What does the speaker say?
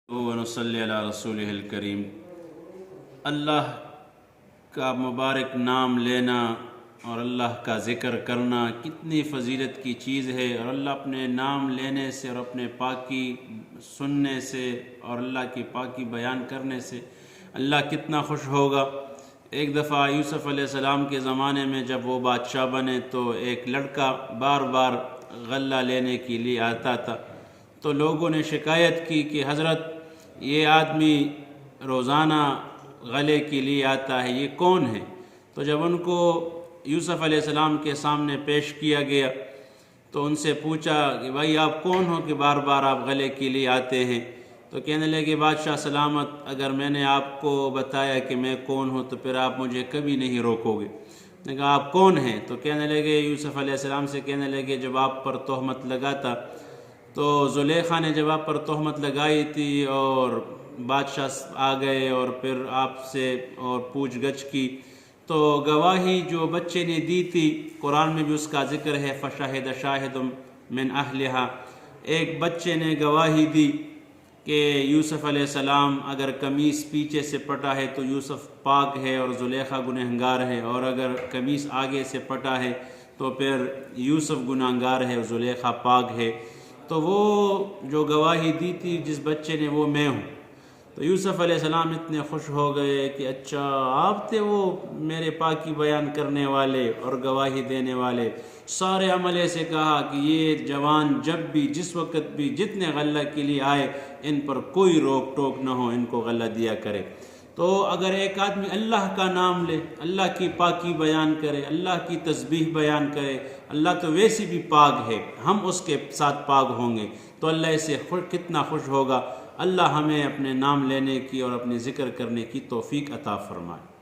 ونصلی علی رسولہ الکریم۔ اللہ کا مبارک نام لینا اور اللہ کا ذکر کرنا کتنی فضیلت کی چیز ہے، اور اللہ اپنے نام لینے سے اور اپنے پاکی سننے سے اور اللہ کی پاکی بیان کرنے سے اللہ کتنا خوش ہوگا۔ ایک دفعہ یوسف علیہ السلام کے زمانے میں جب وہ بادشاہ بنے تو ایک لڑکا بار بار غلہ لینے کے لیے آتا تھا، تو لوگوں نے شکایت کی کہ حضرت یہ آدمی روزانہ غلے کے لیے آتا ہے، یہ کون ہے؟ تو جب ان کو یوسف علیہ السلام کے سامنے پیش کیا گیا تو ان سے پوچھا کہ بھائی آپ کون ہو کہ بار بار آپ غلے کے لیے آتے ہیں؟ تو کہنے لگے بادشاہ سلامت، اگر میں نے آپ کو بتایا کہ میں کون ہوں تو پھر آپ مجھے کبھی نہیں روکو گے۔ نے کہا آپ کون ہیں؟ تو کہنے لگے یوسف علیہ السلام سے کہنے لگے جب آپ پر تہمت لگا تھا تو زلیخا نے جب آپ پر تہمت لگائی تھی اور بادشاہ آ گئے اور پھر آپ سے اور پوچھ گچھ کی تو گواہی جو بچے نے دی تھی، قرآن میں بھی اس کا ذکر ہے، فشاہد شاہد من اہلہا، ایک بچے نے گواہی دی کہ یوسف علیہ السلام اگر قمیص پیچھے سے پٹا ہے تو یوسف پاک ہے اور زلیخا گنہگار ہے، اور اگر قمیص آگے سے پٹا ہے تو پھر یوسف گنہگار ہے اور زلیخا پاک ہے۔ تو وہ جو گواہی دی تھی جس بچے نے، وہ میں ہوں۔ تو یوسف علیہ السلام اتنے خوش ہو گئے کہ اچھا آپ تھے وہ میرے پاکی بیان کرنے والے اور گواہی دینے والے۔ سارے عملے سے کہا کہ یہ جوان جب بھی جس وقت بھی جتنے غلہ کے لیے آئے ان پر کوئی روک ٹوک نہ ہو، ان کو غلہ دیا کرے۔ تو اگر ایک آدمی اللہ کا نام لے، اللہ کی پاکی بیان کرے، اللہ کی تسبیح بیان کرے، اللہ تو ویسی بھی پاک ہے، ہم اس کے ساتھ پاک ہوں گے تو اللہ اسے کتنا خوش ہوگا۔ اللہ ہمیں اپنے نام لینے کی اور اپنے ذکر کرنے کی توفیق عطا فرمائے۔